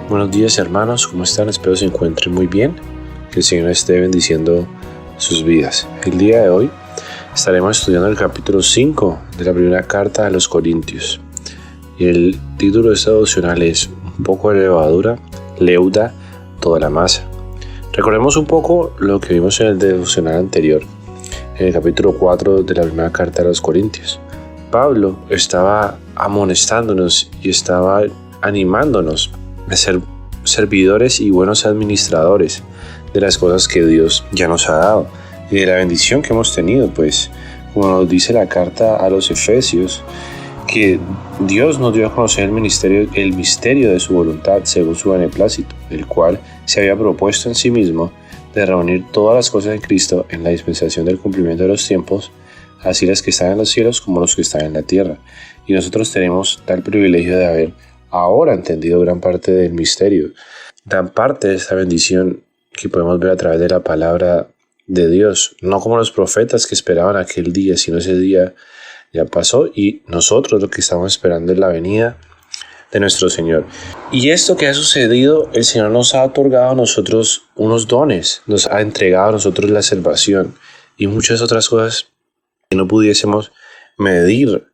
Buenos días hermanos, ¿cómo están? Espero se encuentren muy bien, que el Señor esté bendiciendo sus vidas. El día de hoy estaremos estudiando el capítulo 5 de la primera carta a los Corintios. Y el título de esta devocional es Un poco de levadura, leuda toda la masa. Recordemos un poco lo que vimos en el devocional anterior, en el capítulo 4 de la primera carta a los Corintios. Pablo estaba amonestándonos y estaba animándonos de ser servidores y buenos administradores de las cosas que Dios ya nos ha dado y de la bendición que hemos tenido, pues como nos dice la carta a los Efesios, que Dios nos dio a conocer el misterio de su voluntad según su beneplácito, el cual se había propuesto en sí mismo de reunir todas las cosas en Cristo en la dispensación del cumplimiento de los tiempos, así las que están en los cielos como los que están en la tierra. Y nosotros tenemos tal privilegio de haber ahora entendido gran parte del misterio, gran parte de esta bendición que podemos ver a través de la palabra de Dios, no como los profetas que esperaban aquel día, sino ese día ya pasó y nosotros lo que estamos esperando es la venida de nuestro Señor. Y esto que ha sucedido, el Señor nos ha otorgado a nosotros unos dones, nos ha entregado a nosotros la salvación y muchas otras cosas que no pudiésemos medir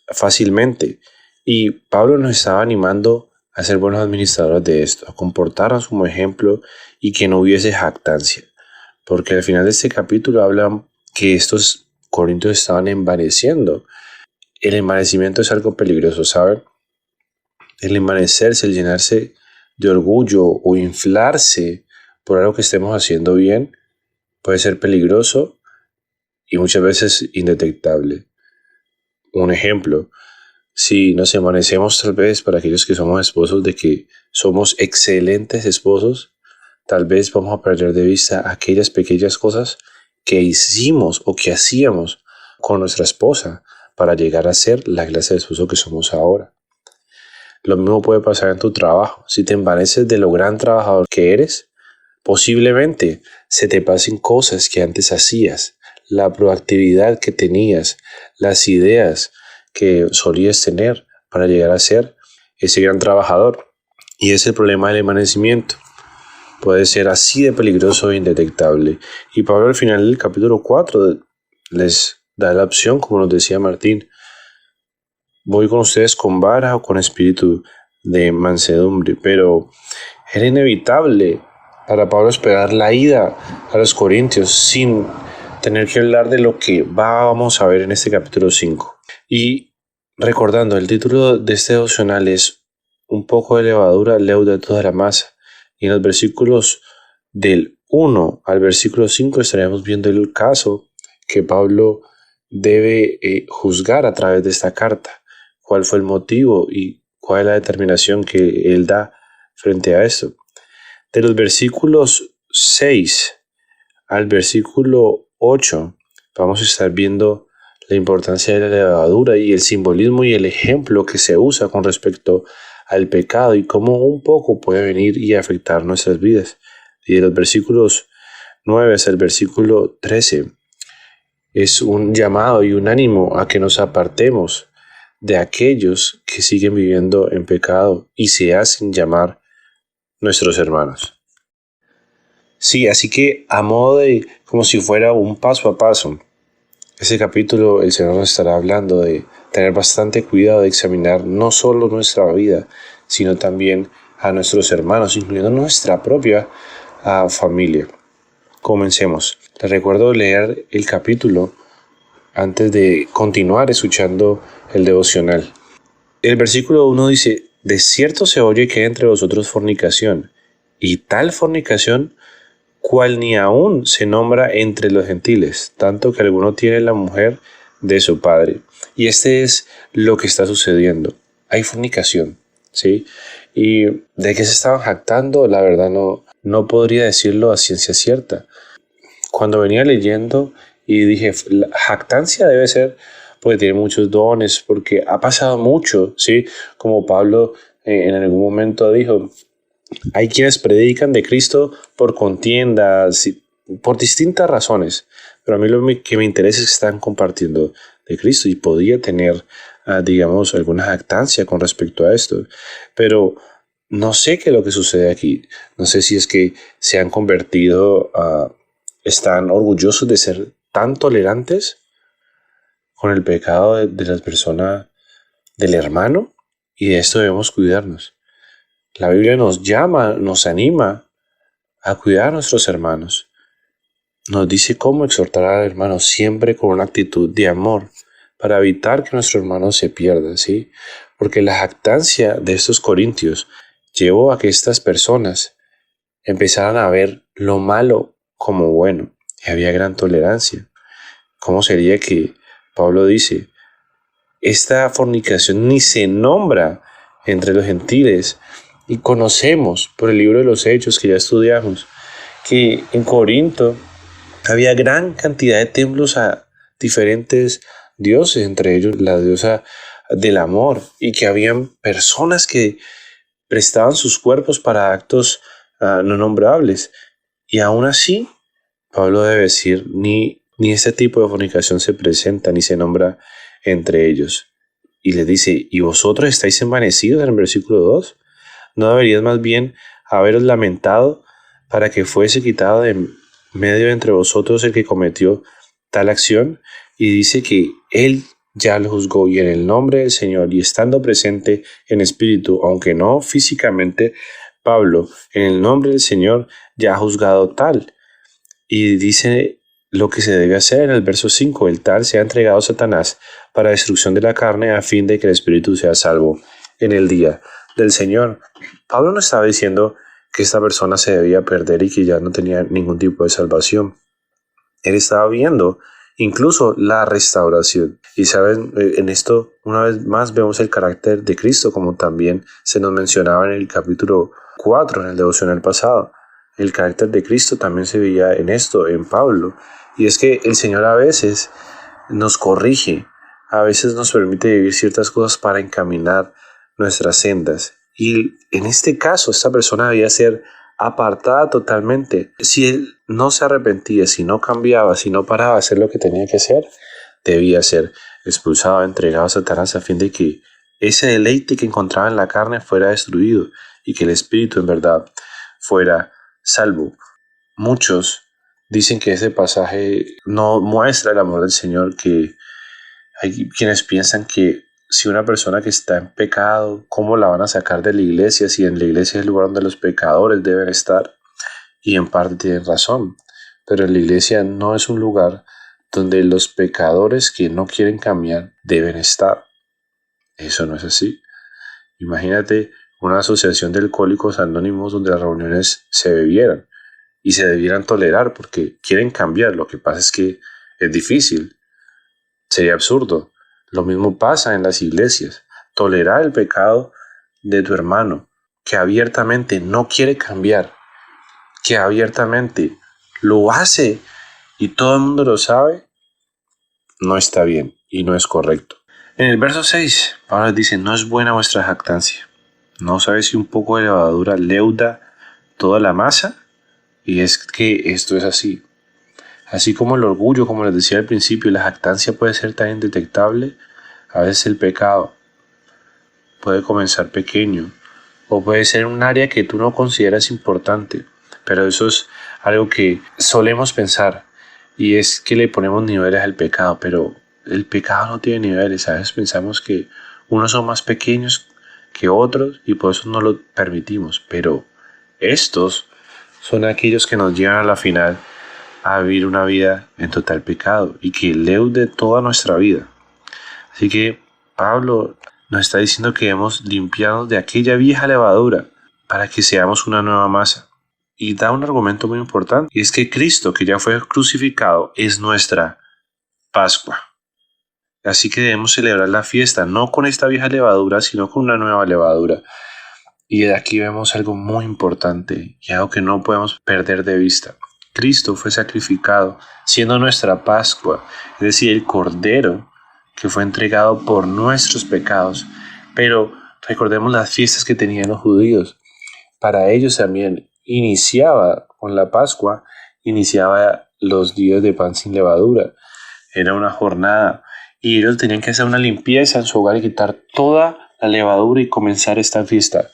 fácilmente. Y Pablo nos estaba animando a ser buenos administradores de esto, a comportarnos como ejemplo y que no hubiese jactancia. Porque al final de este capítulo hablan que estos corintios estaban envaneciendo. El envanecimiento es algo peligroso, ¿saben? El envanecerse, el llenarse de orgullo o inflarse por algo que estemos haciendo bien puede ser peligroso y muchas veces indetectable. Un ejemplo, si nos envanecemos tal vez para aquellos que somos esposos de que somos excelentes esposos, tal vez vamos a perder de vista aquellas pequeñas cosas que hicimos o que hacíamos con nuestra esposa para llegar a ser la clase de esposo que somos ahora. Lo mismo puede pasar en tu trabajo. Si te envaneces de lo gran trabajador que eres, posiblemente se te pasen cosas que antes hacías, la proactividad que tenías, las ideas que solías tener para llegar a ser ese gran trabajador. Y es el problema del envanecimiento. Puede ser así de peligroso e indetectable. Y Pablo al final del capítulo 4 les da la opción, como nos decía Martín: voy con ustedes con vara o con espíritu de mansedumbre. Pero era inevitable para Pablo esperar la ida a los Corintios sin tener que hablar de lo que vamos a ver en este capítulo 5. Y recordando, el título de este devocional es Un poco de levadura, leuda toda la masa. Y en los versículos del 1 al versículo 5 estaremos viendo el caso que Pablo debe juzgar a través de esta carta. ¿Cuál fue el motivo y cuál es la determinación que él da frente a esto? De los versículos 6 al versículo 8 vamos a estar viendo la importancia de la levadura y el simbolismo y el ejemplo que se usa con respecto al pecado y cómo un poco puede venir y afectar nuestras vidas. Y de los versículos 9 hasta el versículo 13 es un llamado y un ánimo a que nos apartemos de aquellos que siguen viviendo en pecado y se hacen llamar nuestros hermanos. Sí, así que a modo de como si fuera un paso a paso, ese capítulo el Señor nos estará hablando de tener bastante cuidado de examinar no solo nuestra vida, sino también a nuestros hermanos, incluyendo nuestra propia familia. Comencemos. Les recuerdo leer el capítulo antes de continuar escuchando el devocional. El versículo 1 dice: de cierto se oye que hay entre vosotros fornicación, y tal fornicación cual ni aún se nombra entre los gentiles, tanto que alguno tiene la mujer de su padre. Y este es lo que está sucediendo. Hay fornicación, ¿sí? Y de qué se estaban jactando, la verdad no podría decirlo a ciencia cierta. Cuando venía leyendo y dije, la jactancia debe ser porque tiene muchos dones, porque ha pasado mucho, ¿sí? Como Pablo en algún momento dijo, hay quienes predican de Cristo por contiendas, por distintas razones, pero a mí lo que me interesa es que están compartiendo de Cristo y podía tener, digamos, alguna jactancia con respecto a esto. Pero no sé qué es lo que sucede aquí. No sé si es que se han convertido, están orgullosos de ser tan tolerantes con el pecado de las personas, del hermano, y de esto debemos cuidarnos. La Biblia nos llama, nos anima a cuidar a nuestros hermanos. Nos dice cómo exhortar al hermano siempre con una actitud de amor para evitar que nuestro hermano se pierda, ¿sí? Porque la jactancia de estos corintios llevó a que estas personas empezaran a ver lo malo como bueno y había gran tolerancia. ¿Cómo sería que Pablo dice, esta fornicación ni se nombra entre los gentiles? Y conocemos por el libro de los Hechos que ya estudiamos que en Corinto había gran cantidad de templos a diferentes dioses, entre ellos la diosa del amor, y que habían personas que prestaban sus cuerpos para actos no nombrables. Y aún así, Pablo debe decir, ni este tipo de fornicación se presenta ni se nombra entre ellos. Y les dice, ¿y vosotros estáis envanecidos? En el versículo 2. ¿No deberías más bien haberos lamentado para que fuese quitado de medio entre vosotros el que cometió tal acción? Y dice que él ya lo juzgó, y en el nombre del Señor, y estando presente en espíritu, aunque no físicamente, Pablo, en el nombre del Señor, ya ha juzgado tal. Y dice lo que se debe hacer en el verso 5, el tal se ha entregado a Satanás para destrucción de la carne, a fin de que el espíritu sea salvo en el día del Señor. Pablo no estaba diciendo que esta persona se debía perder y que ya no tenía ningún tipo de salvación. Él estaba viendo incluso la restauración. Y saben, en esto una vez más vemos el carácter de Cristo, como también se nos mencionaba en el capítulo 4, en el devocional pasado. El carácter de Cristo también se veía en esto, en Pablo. Y es que el Señor a veces nos corrige, a veces nos permite vivir ciertas cosas para encaminar nuestras sendas. Y en este caso, esta persona debía ser apartada totalmente. Si él no se arrepentía, si no cambiaba, si no paraba a hacer lo que tenía que hacer, debía ser expulsado, entregado a Satanás, a fin de que ese deleite que encontraba en la carne fuera destruido y que el espíritu en verdad fuera salvo. Muchos dicen que ese pasaje no muestra el amor del Señor, que hay quienes piensan que si una persona que está en pecado, ¿cómo la van a sacar de la iglesia si en la iglesia es el lugar donde los pecadores deben estar? Y en parte tienen razón, pero en la iglesia no es un lugar donde los pecadores que no quieren cambiar deben estar. Eso no es así. Imagínate una asociación de alcohólicos anónimos donde las reuniones se bebieran y se debieran tolerar porque quieren cambiar. Lo que pasa es que es difícil. Sería absurdo. Lo mismo pasa en las iglesias. Tolerar el pecado de tu hermano que abiertamente no quiere cambiar, que abiertamente lo hace y todo el mundo lo sabe, no está bien y no es correcto. En el verso 6, Pablo dice, no es buena vuestra jactancia. ¿No sabes si un poco de levadura leuda toda la masa? Y es que esto es así. Así como el orgullo, como les decía al principio, la jactancia puede ser tan indetectable, a veces el pecado puede comenzar pequeño o puede ser un área que tú no consideras importante, pero eso es algo que solemos pensar y es que le ponemos niveles al pecado, pero el pecado no tiene niveles. A veces pensamos que unos son más pequeños que otros y por eso no lo permitimos, pero estos son aquellos que nos llevan a la final a vivir una vida en total pecado y que leude toda nuestra vida. Así que Pablo nos está diciendo que debemos limpiarnos de aquella vieja levadura para que seamos una nueva masa. Y da un argumento muy importante, y es que Cristo, que ya fue crucificado, es nuestra Pascua. Así que debemos celebrar la fiesta no con esta vieja levadura, sino con una nueva levadura. Y de aquí vemos algo muy importante y algo que no podemos perder de vista. Cristo fue sacrificado, siendo nuestra Pascua, es decir, el Cordero que fue entregado por nuestros pecados. Pero recordemos las fiestas que tenían los judíos. Para ellos también iniciaba con la Pascua, iniciaba los días de pan sin levadura. Era una jornada y ellos tenían que hacer una limpieza en su hogar y quitar toda la levadura y comenzar esta fiesta.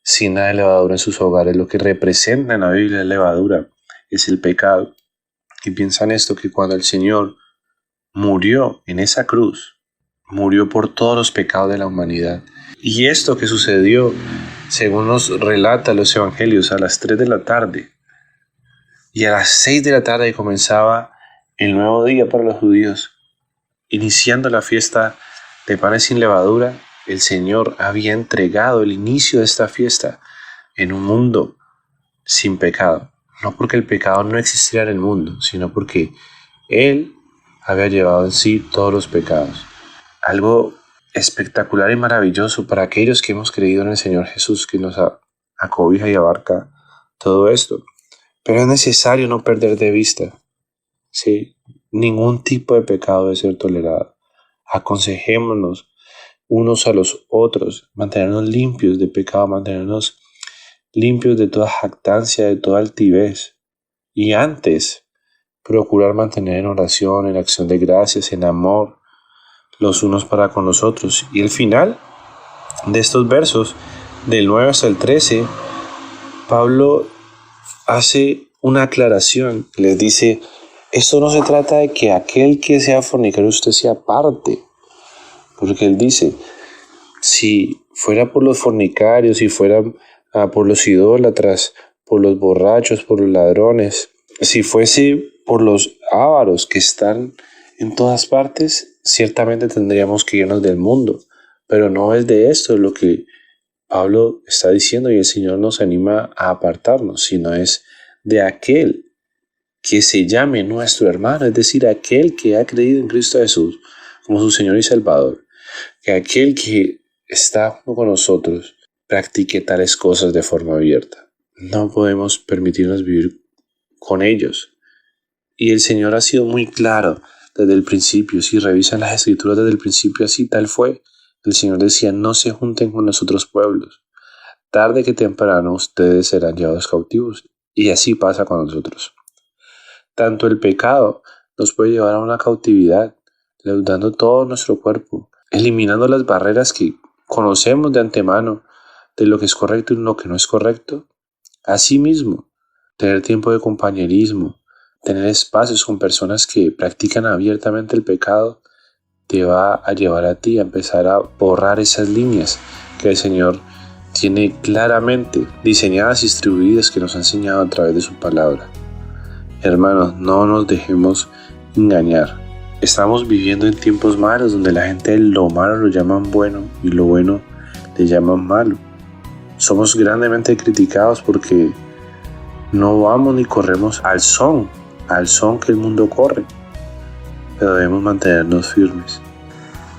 sin nada de levadura en sus hogares. Lo que representa en la Biblia la levadura es el pecado. Y piensa en esto, que cuando el Señor murió en esa cruz, murió por todos los pecados de la humanidad. Y esto que sucedió, según nos relata los evangelios, a las 3 de la tarde. Y a las 6 de la tarde comenzaba el nuevo día para los judíos. Iniciando la fiesta de panes sin levadura, el Señor había entregado el inicio de esta fiesta en un mundo sin pecado. No porque el pecado no existiera en el mundo, sino porque Él había llevado en sí todos los pecados. Algo espectacular y maravilloso para aquellos que hemos creído en el Señor Jesús, que nos acobija y abarca todo esto. Pero es necesario no perder de vista, ¿sí? Ningún tipo de pecado debe ser tolerado. Aconsejémonos unos a los otros, mantenernos limpios de pecado, mantenernos limpios de toda jactancia, de toda altivez. Y antes, procurar mantener en oración, en acción de gracias, en amor, los unos para con los otros. Y el final de estos versos, del 9 hasta el 13, Pablo hace una aclaración. Les dice: esto no se trata de que aquel que sea fornicario usted sea parte. Porque él dice, si fuera por los fornicarios, si fuera por los idólatras, por los borrachos, por los ladrones, si fuese por los ávaros que están en todas partes, ciertamente tendríamos que irnos del mundo. Pero no es de esto lo que Pablo está diciendo, y el Señor nos anima a apartarnos, sino es de aquel que se llame nuestro hermano, es decir, aquel que ha creído en Cristo Jesús como su Señor y Salvador, que aquel que está junto con nosotros practique tales cosas de forma abierta. No podemos permitirnos vivir con ellos. Y el Señor ha sido muy claro desde el principio. Si revisan las Escrituras desde el principio, así tal fue. El Señor decía: no se junten con los otros pueblos. Tarde que temprano ustedes serán llevados cautivos. Y así pasa con nosotros. Tanto el pecado nos puede llevar a una cautividad, leudando todo nuestro cuerpo, eliminando las barreras que conocemos de antemano de lo que es correcto y lo que no es correcto. Asimismo, tener tiempo de compañerismo, tener espacios con personas que practican abiertamente el pecado, te va a llevar a ti a empezar a borrar esas líneas que el Señor tiene claramente diseñadas y distribuidas, que nos ha enseñado a través de su palabra. Hermanos, no nos dejemos engañar. Estamos viviendo en tiempos malos donde la gente lo malo lo llaman bueno y lo bueno le llaman malo. Somos grandemente criticados porque no vamos ni corremos al son que el mundo corre, pero debemos mantenernos firmes.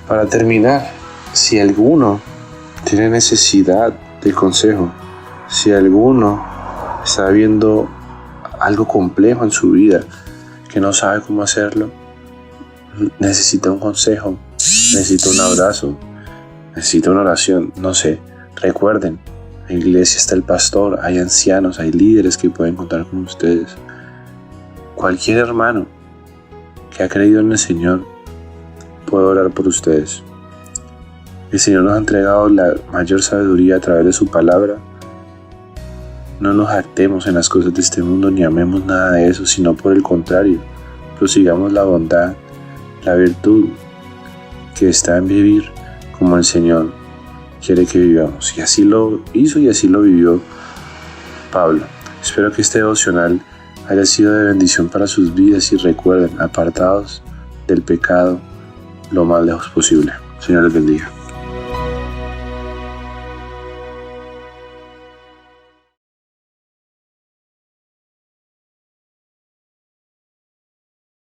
Para terminar, si alguno tiene necesidad de consejo, si alguno está viendo algo complejo en su vida, que no sabe cómo hacerlo, necesita un consejo, necesita un abrazo, necesita una oración, no sé. Recuerden, en la iglesia está el pastor, hay ancianos, hay líderes que pueden contar con ustedes. Cualquier hermano que ha creído en el Señor puede orar por ustedes. El Señor nos ha entregado la mayor sabiduría a través de su palabra. No nos jactemos en las cosas de este mundo ni amemos nada de eso, sino por el contrario, prosigamos la bondad, la virtud que está en vivir como el Señor quiere que vivamos. Y así lo hizo y así lo vivió Pablo. Espero que este devocional haya sido de bendición para sus vidas, y recuerden, apartados del pecado lo más lejos posible. Señor les bendiga.